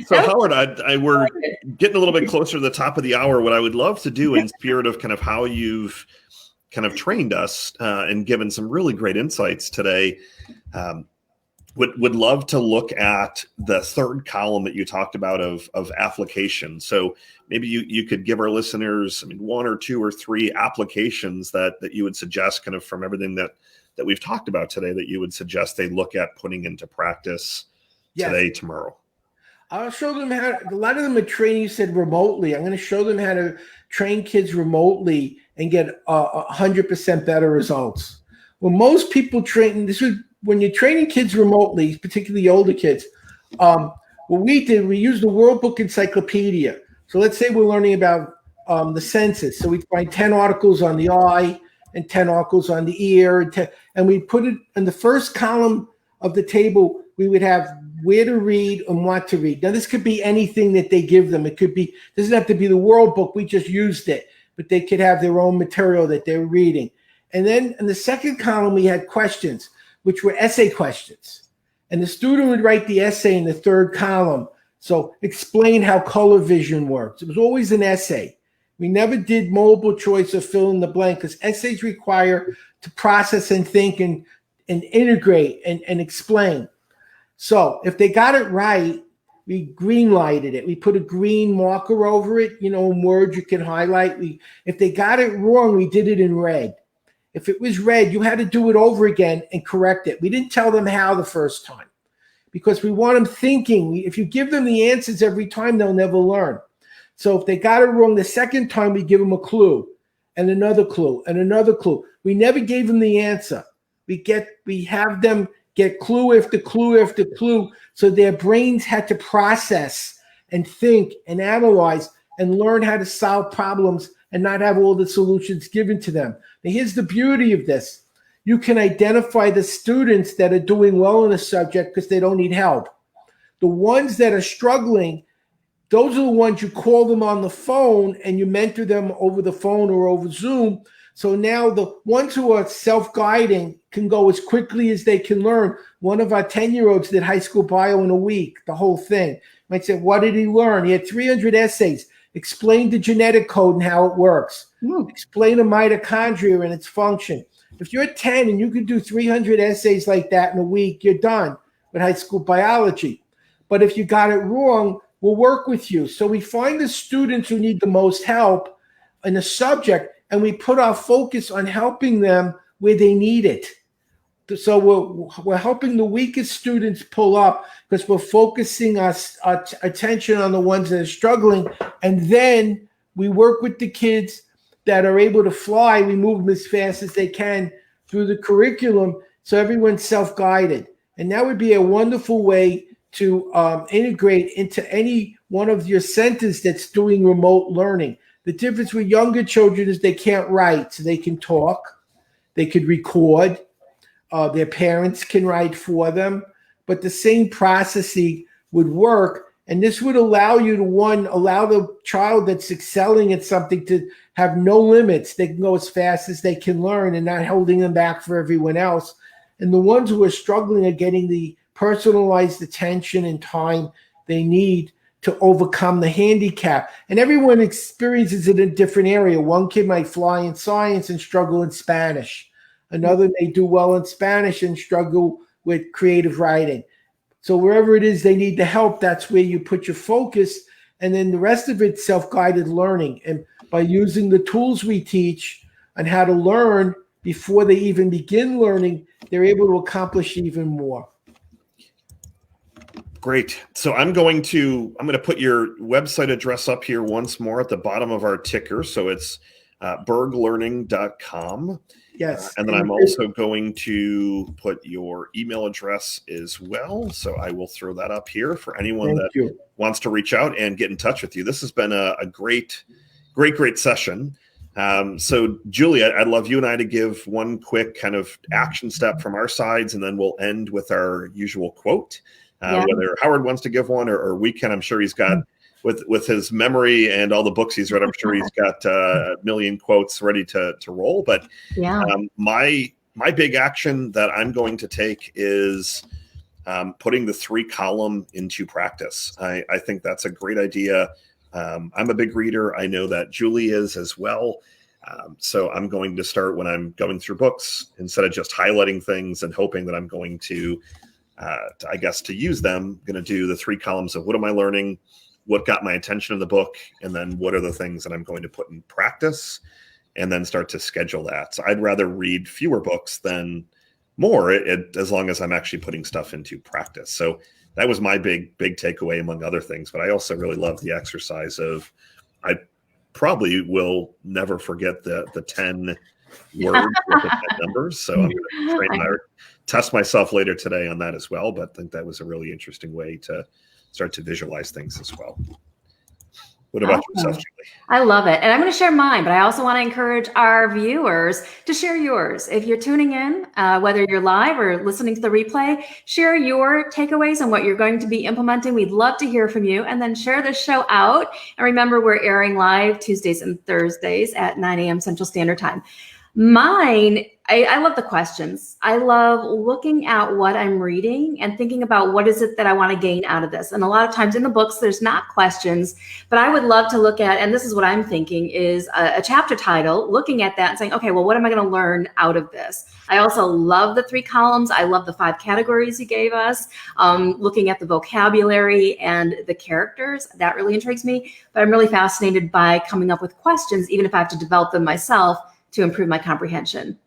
So Howard, we're getting a little bit closer to the top of the hour. What I would love to do in spirit of kind of how you've kind of trained us and given some really great insights today, would love to look at the third column that you talked about of application. So maybe you could give our listeners, 1 or 2 or 3 applications that you would suggest kind of from everything that we've talked about today that you would suggest they look at putting into practice today, tomorrow. I'll show them how. A lot of them are training, you said, remotely. I'm going to show them how to train kids remotely and get 100% better results. Well, most people train, when you're training kids remotely, particularly older kids, what we did, we used the World Book Encyclopedia. So let's say we're learning about the senses. So we find 10 articles on the eye and 10 articles on the ear. And we put it in the first column of the table. We would have where to read and what to read. Now, this could be anything that they give them. It doesn't have to be the World Book. We just used it. But they could have their own material that they're reading. And then in the second column, we had questions, which were essay questions. And the student would write the essay in the third column. So explain how color vision works. It was always an essay. We never did multiple choice or fill in the blank because essays require to process and think and integrate and explain. So if they got it right, we green lighted it. We put a green marker over it, in words you can highlight. If they got it wrong, we did it in red. If it was red, you had to do it over again and correct it. We didn't tell them how the first time because we want them thinking. If you give them the answers every time, they'll never learn. So if they got it wrong the second time, we give them a clue and another clue and another clue. We never gave them the answer. We have them get clue after clue after clue. So their brains had to process and think and analyze and learn how to solve problems and not have all the solutions given to them. Now, here's the beauty of this. You can identify the students that are doing well in a subject because they don't need help. The ones that are struggling, those are the ones you call them on the phone and you mentor them over the phone or over Zoom. So now the ones who are self-guiding can go as quickly as they can learn. One of our 10-year-olds did high school bio in a week, the whole thing. Might say, what did he learn? He had 300 essays. Explain the genetic code and how it works. Explain the mitochondria and its function. If you're 10 and you can do 300 essays like that in a week, you're done with high school biology. But if you got it wrong, we'll work with you. So we find the students who need the most help in a subject, and we put our focus on helping them where they need it. So we're helping the weakest students pull up because we're focusing our attention on the ones that are struggling. And then we work with the kids that are able to fly. We move them as fast as they can through the curriculum so everyone's self-guided. And that would be a wonderful way to integrate into any one of your centers that's doing remote learning. The difference with younger children is they can't write, so they can talk, they could record, their parents can write for them, but the same processing would work. And this would allow you to, allow the child that's excelling at something to have no limits. They can go as fast as they can learn and not holding them back for everyone else. And the ones who are struggling are getting the personalized attention and time they need to overcome the handicap. And everyone experiences it in a different area. One kid might fly in science and struggle in Spanish. Another may do well in Spanish and struggle with creative writing. So wherever it is they need the help, that's where you put your focus. And then the rest of it's self-guided learning. And by using the tools we teach on how to learn before they even begin learning, they're able to accomplish even more. Great. So I'm going to put your website address up here once more at the bottom of our ticker. So it's berglearning.com. Yes. And then I'm also going to put your email address as well. So I will throw that up here for anyone that wants to reach out and get in touch with you. This has been a great session. So Julie, I'd love you and I to give one quick kind of action step from our sides, and then we'll end with our usual quote. Whether Howard wants to give one or we can. I'm sure he's got, with his memory and all the books he's read, I'm sure he's got a million quotes ready to roll. But my big action that I'm going to take is putting the 3-column into practice. I think that's a great idea. I'm a big reader. I know that Julie is as well. So I'm going to start when I'm going through books, instead of just highlighting things and hoping that I'm going to use them. I'm going to do the 3 columns of what am I learning, what got my attention in the book, and then what are the things that I'm going to put in practice, and then start to schedule that. So I'd rather read fewer books than more, as long as I'm actually putting stuff into practice. So that was my big takeaway, among other things. But I also really love the exercise of, I probably will never forget the 10 words with the 10 numbers. So I'm going to test myself later today on that as well. But I think that was a really interesting way to start to visualize things as well. What about yourself, Julie? I love it. And I'm going to share mine, but I also want to encourage our viewers to share yours. If you're tuning in, whether you're live or listening to the replay, share your takeaways on what you're going to be implementing. We'd love to hear from you. And then share this show out. And remember, we're airing live Tuesdays and Thursdays at 9 a.m. Central Standard Time. Mine, I love the questions. I love looking at what I'm reading and thinking about what is it that I want to gain out of this. And a lot of times in the books, there's not questions, but I would love to look at, and this is what I'm thinking, is a chapter title, looking at that and saying, okay, well, what am I going to learn out of this? I also love the 3 columns. I love the 5 categories you gave us, looking at the vocabulary and the characters. That really intrigues me, but I'm really fascinated by coming up with questions, even if I have to develop them myself, to improve my comprehension.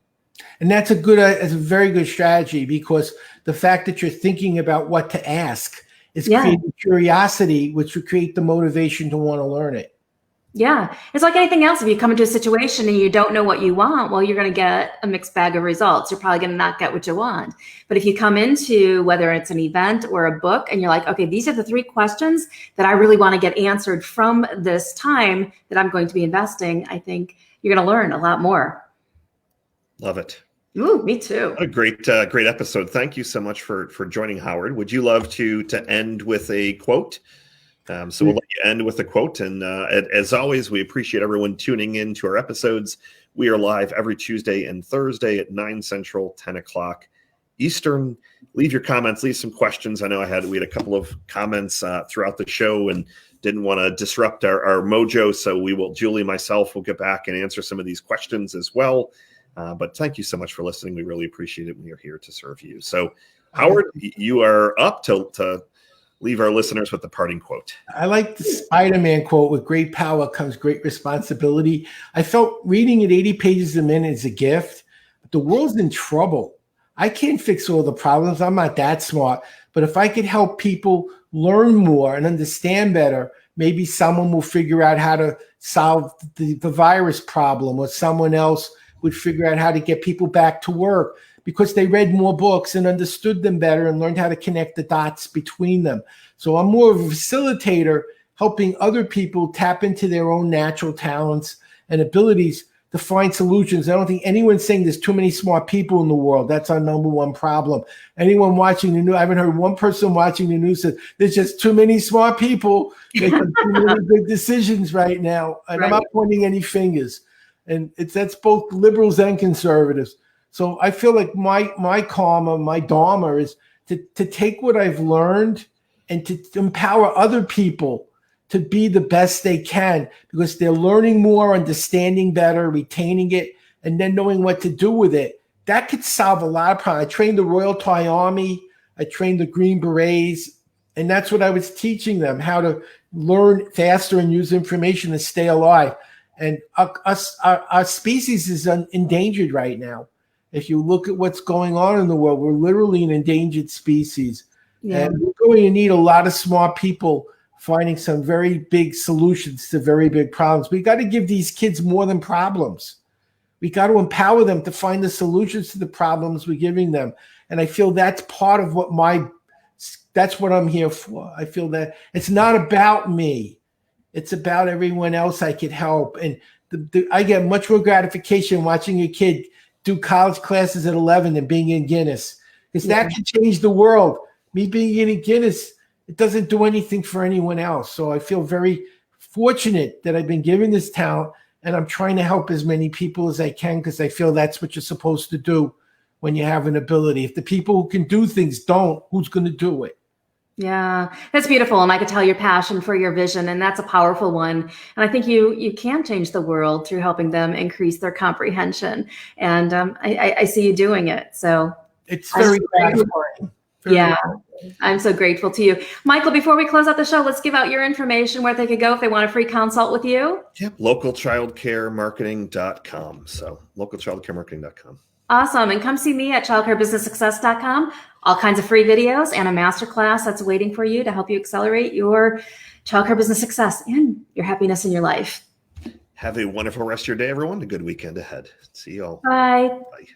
And that's a very good strategy, because the fact that you're thinking about what to ask is creating curiosity, which will create the motivation to want to learn it. Yeah. It's like anything else. If you come into a situation and you don't know what you want, well, you're going to get a mixed bag of results. You're probably going to not get what you want. But if you come into, whether it's an event or a book, and you're like, okay, these are the 3 questions that I really want to get answered from this time that I'm going to be investing, I think you're going to learn a lot more. Love it. Ooh, me too. A great episode. Thank you so much for joining, Howard. Would you love to end with a quote? So we'll let you end with a quote. And as always, we appreciate everyone tuning in to our episodes. We are live every Tuesday and Thursday at 9 Central, 10 o'clock Eastern. Leave your comments, leave some questions. I know we had a couple of comments throughout the show and didn't want to disrupt our mojo. So Julie and myself will get back and answer some of these questions as well. But thank you so much for listening. We really appreciate it when you're here to serve you. So Howard, you are up to leave our listeners with the parting quote. I like the Spider-Man quote, with great power comes great responsibility. I felt reading it 80 pages a minute is a gift, but the world's in trouble. I can't fix all the problems. I'm not that smart, but if I could help people learn more and understand better, maybe someone will figure out how to solve the virus problem, or someone else would figure out how to get people back to work because they read more books and understood them better and learned how to connect the dots between them. So I'm more of a facilitator, helping other people tap into their own natural talents and abilities to find solutions. I don't think anyone's saying there's too many smart people in the world. That's our number one problem. Anyone watching the news, I haven't heard one person watching the news say there's just too many smart people making too many good decisions right now. And right. I'm not pointing any fingers. And that's both liberals and conservatives. So I feel like my karma, my dharma is to take what I've learned and to empower other people to be the best they can, because they're learning more, understanding better, retaining it, and then knowing what to do with it. That could solve a lot of problems. I trained the Royal Thai Army. I trained the Green Berets. And that's what I was teaching them, how to learn faster and use information to stay alive. And our species is endangered right now. If you look at what's going on in the world, we're literally an endangered species. Yeah. And we're going to need a lot of smart people finding some very big solutions to very big problems. We got to give these kids more than problems. We got to empower them to find the solutions to the problems we're giving them. And I feel that's part of that's what I'm here for. I feel that it's not about me. It's about everyone else I could help. And I get much more gratification watching a kid do college classes at 11 than being in Guinness, because that can change the world. Me being in Guinness, it doesn't do anything for anyone else. So I feel very fortunate that I've been given this talent, and I'm trying to help as many people as I can, because I feel that's what you're supposed to do when you have an ability. If the people who can do things don't, who's going to do it? Yeah, that's beautiful. And I could tell your passion for your vision, and that's a powerful one. And I think you can change the world through helping them increase their comprehension. And I see you doing it. So it's very gratifying. Yeah, I'm so grateful to you. Michael, before we close out the show, let's give out your information, where they could go if they want a free consult with you. Yep, localchildcaremarketing.com. So localchildcaremarketing.com. Awesome. And come see me at childcarebusinesssuccess.com. All kinds of free videos and a masterclass that's waiting for you to help you accelerate your childcare business success and your happiness in your life. Have a wonderful rest of your day, everyone. A good weekend ahead. See you all. Bye. Bye.